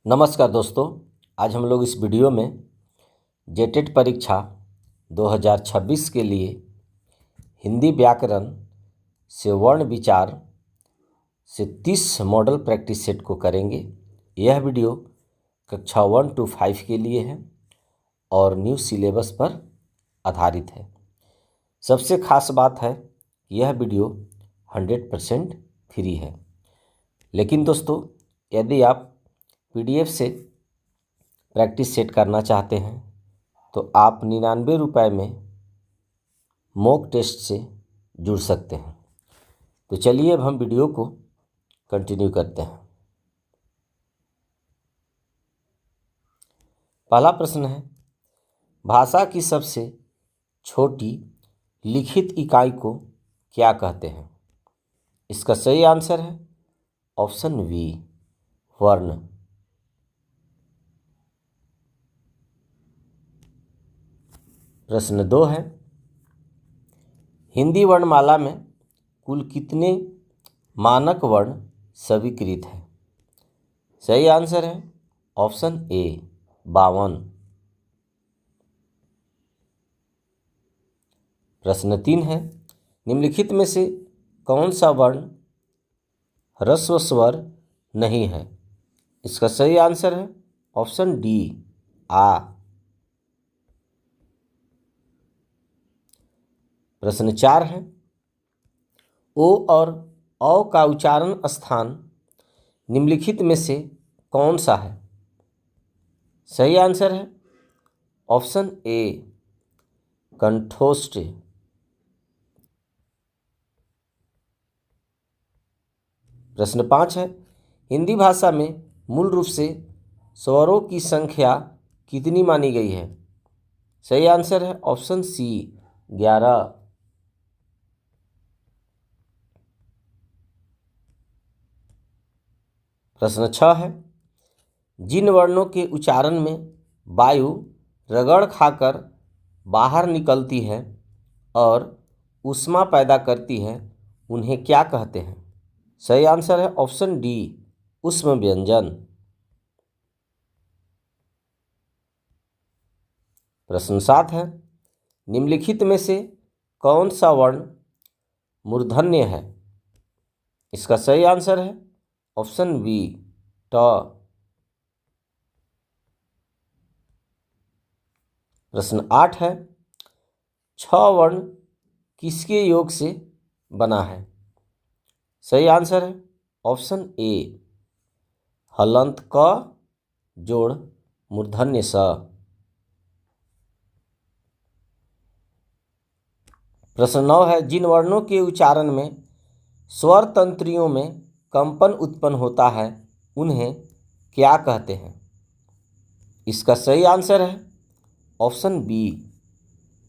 नमस्कार दोस्तों, आज हम लोग इस वीडियो में जेटेट परीक्षा 2026 के लिए हिंदी व्याकरण से वर्ण विचार से 30 मॉडल प्रैक्टिस सेट को करेंगे। यह वीडियो कक्षा 1 to 5 के लिए है और न्यू सिलेबस पर आधारित है। सबसे खास बात है कि यह वीडियो 100% फ्री है। लेकिन दोस्तों, यदि आप PDF से प्रैक्टिस सेट करना चाहते हैं तो आप 99 रुपये में मॉक टेस्ट से जुड़ सकते हैं। तो चलिए अब हम वीडियो को कंटिन्यू करते हैं। पहला प्रश्न है, भाषा की सबसे छोटी लिखित इकाई को क्या कहते हैं? इसका सही आंसर है ऑप्शन बी, वर्ण। प्रश्न 2 है, हिंदी वर्णमाला में कुल कितने मानक वर्ण स्वीकृत हैं? सही आंसर है ऑप्शन ए, 52। प्रश्न 3 है, निम्नलिखित में से कौन सा वर्ण ह्रस्व स्वर नहीं है? इसका सही आंसर है ऑप्शन डी, आ। प्रश्न 4 है, ओ और औ का उच्चारण स्थान निम्नलिखित में से कौन सा है? सही आंसर है ऑप्शन ए, कंठोष्ठ। प्रश्न 5 है, हिंदी भाषा में मूल रूप से स्वरों की संख्या कितनी मानी गई है? सही आंसर है ऑप्शन सी, 11। प्रश्न 6 है, जिन वर्णों के उच्चारण में वायु रगड़ खाकर बाहर निकलती है और ऊष्मा पैदा करती है, उन्हें क्या कहते हैं? सही आंसर है ऑप्शन डी, ऊष्म व्यंजन। प्रश्न 7 है, निम्नलिखित में से कौन सा वर्ण मूर्धन्य है? इसका सही आंसर है ऑप्शन बी, ट। प्रश्न 8 है, 6 वर्ण किसके योग से बना है? सही आंसर है ऑप्शन ए, हलंत क जोड़ मूर्धन्य स। प्रश्न 9 है, जिन वर्णों के उच्चारण में स्वर तंत्रियों में कंपन उत्पन्न होता है, उन्हें क्या कहते हैं? इसका सही आंसर है ऑप्शन बी,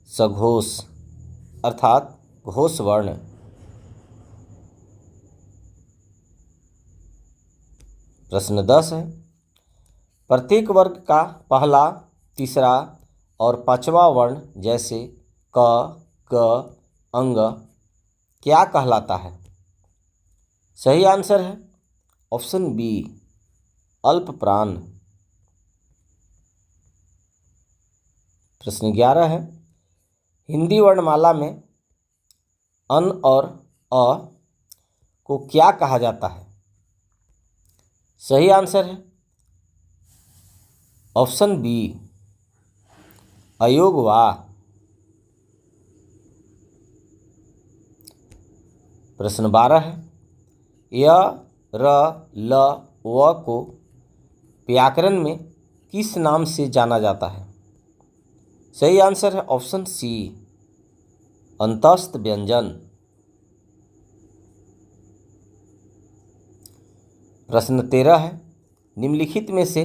सघोष अर्थात घोष वर्ण। प्रश्न 10 है, प्रत्येक वर्ग का पहला, तीसरा और पांचवा वर्ण जैसे क, ग, अंग क्या कहलाता है? सही आंसर है ऑप्शन बी, अल्प प्राण। प्रश्न 11 है, हिंदी वर्णमाला में अन और अ को क्या कहा जाता है? सही आंसर है ऑप्शन बी, अयोग वा। प्रश्न 12 है, य, र, ल, व को व्याकरण में किस नाम से जाना जाता है? सही आंसर है ऑप्शन सी, अंतस्थ व्यंजन। प्रश्न 13 है, निम्नलिखित में से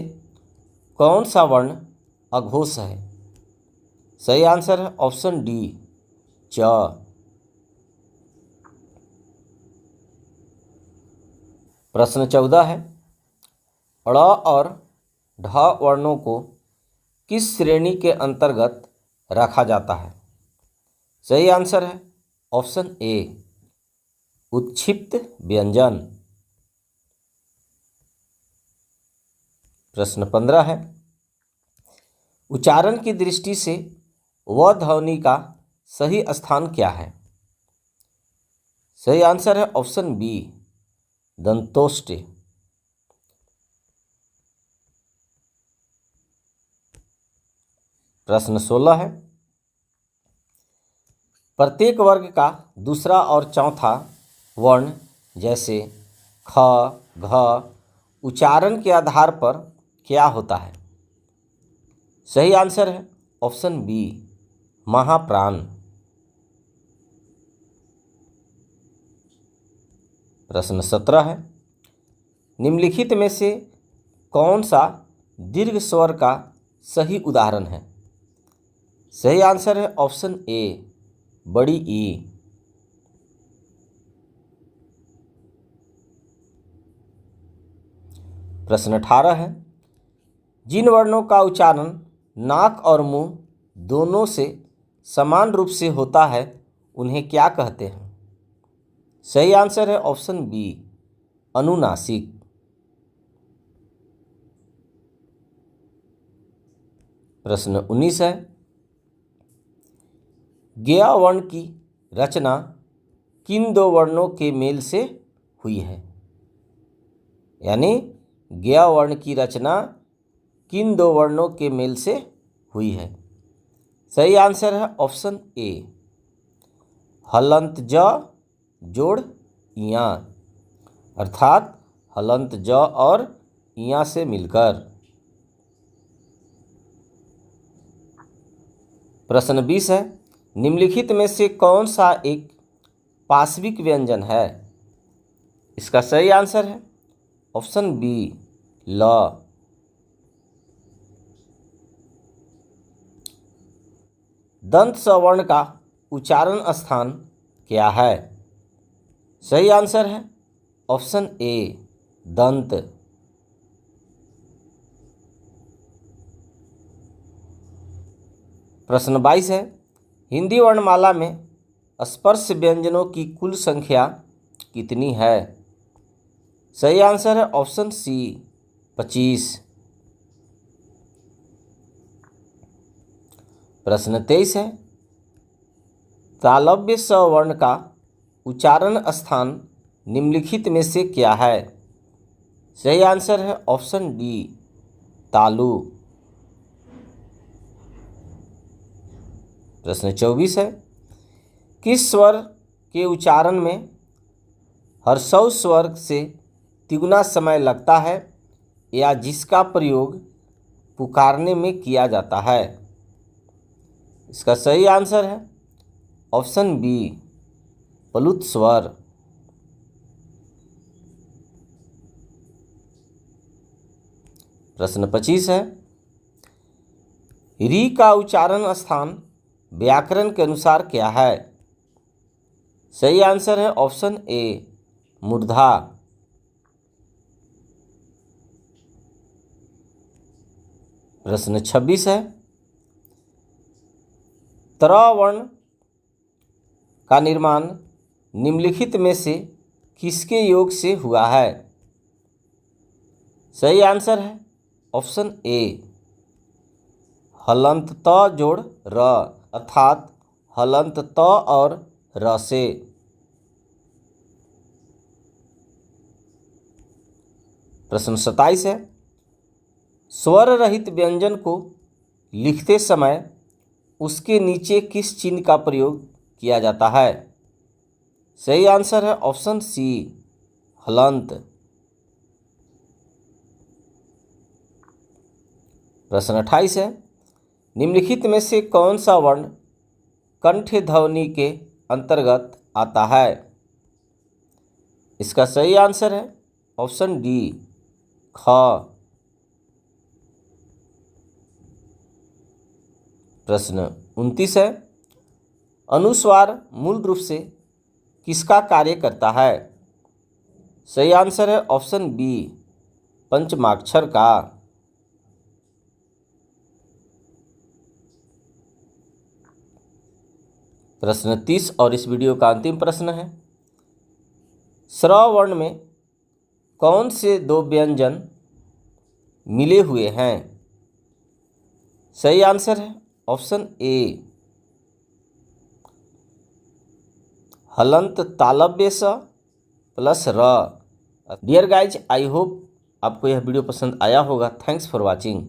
कौन सा वर्ण अघोष है? सही आंसर है ऑप्शन डी, च। प्रश्न 14 है, ड़ और ढ वर्णों को किस श्रेणी के अंतर्गत रखा जाता है? सही आंसर है ऑप्शन ए, उत्क्षिप्त व्यंजन। प्रश्न 15 है, उच्चारण की दृष्टि से व ध्वनि का सही स्थान क्या है? सही आंसर है ऑप्शन बी, दंतोष्ठ। प्रश्न 16 है, प्रत्येक वर्ग का दूसरा और चौथा वर्ण जैसे ख, घ उच्चारण के आधार पर क्या होता है? सही आंसर है ऑप्शन बी, महाप्राण। प्रश्न 17 है, निम्नलिखित में से कौन सा दीर्घ स्वर का सही उदाहरण है? सही आंसर है ऑप्शन ए, बड़ी ई। प्रश्न 18 है, जिन वर्णों का उच्चारण नाक और मुंह दोनों से समान रूप से होता है उन्हें क्या कहते हैं? सही आंसर है ऑप्शन बी, अनुनासिक। प्रश्न 19 है, ज्ञ वर्ण की रचना किन दो वर्णों के मेल से हुई है? यानी ज्ञ वर्ण की रचना किन दो वर्णों के मेल से हुई है? सही आंसर है ऑप्शन ए, हलंत ज जोड़ इया, अर्थात हलंत ज और इया से मिलकर। प्रश्न 20 है, निम्नलिखित में से कौन सा एक पाश्विक व्यंजन है? इसका सही आंसर है ऑप्शन बी, ल। दंत स्वर्ण का उच्चारण स्थान क्या है? सही आंसर है ऑप्शन ए, दंत। प्रश्न 22 है, हिंदी वर्णमाला में स्पर्श व्यंजनों की कुल संख्या कितनी है? सही आंसर है ऑप्शन सी, 25। प्रश्न 23 है, तालव्य स्वर्ण का उच्चारण स्थान निम्नलिखित में से क्या है? सही आंसर है ऑप्शन डी, तालु। प्रश्न 24 है, किस स्वर के उच्चारण में हर्षौ स्वर से तिगुना समय लगता है या जिसका प्रयोग पुकारने में किया जाता है? इसका सही आंसर है ऑप्शन बी, प्लुत स्वर। प्रश्न 25 है, री का उच्चारण स्थान व्याकरण के अनुसार क्या है? सही आंसर है ऑप्शन ए, मूर्धा। प्रश्न 26 है, त्र वर्ण का निर्माण निम्नलिखित में से किसके योग से हुआ है? सही आंसर है ऑप्शन ए, हलंत त जोड़ र, अर्थात हलंत त और र से। प्रश्न 27 है, स्वर रहित व्यंजन को लिखते समय उसके नीचे किस चिन्ह का प्रयोग किया जाता है? सही आंसर है ऑप्शन सी, हलंत। प्रश्न 28 है, निम्नलिखित में से कौन सा वर्ण कंठ ध्वनि के अंतर्गत आता है? इसका सही आंसर है ऑप्शन डी, ख। प्रश्न 29 है, अनुस्वार मूल रूप से किसका कार्य करता है? सही आंसर है ऑप्शन बी, पंचमाक्षर का। प्रश्न 30 और इस वीडियो का अंतिम प्रश्न है, स्र वर्ण में कौन से दो व्यंजन मिले हुए हैं। सही आंसर है ऑप्शन ए, हलंत तालव्य स प्लस र। डियर गाइज, आई होप आपको यह वीडियो पसंद आया होगा। Thanks for watching.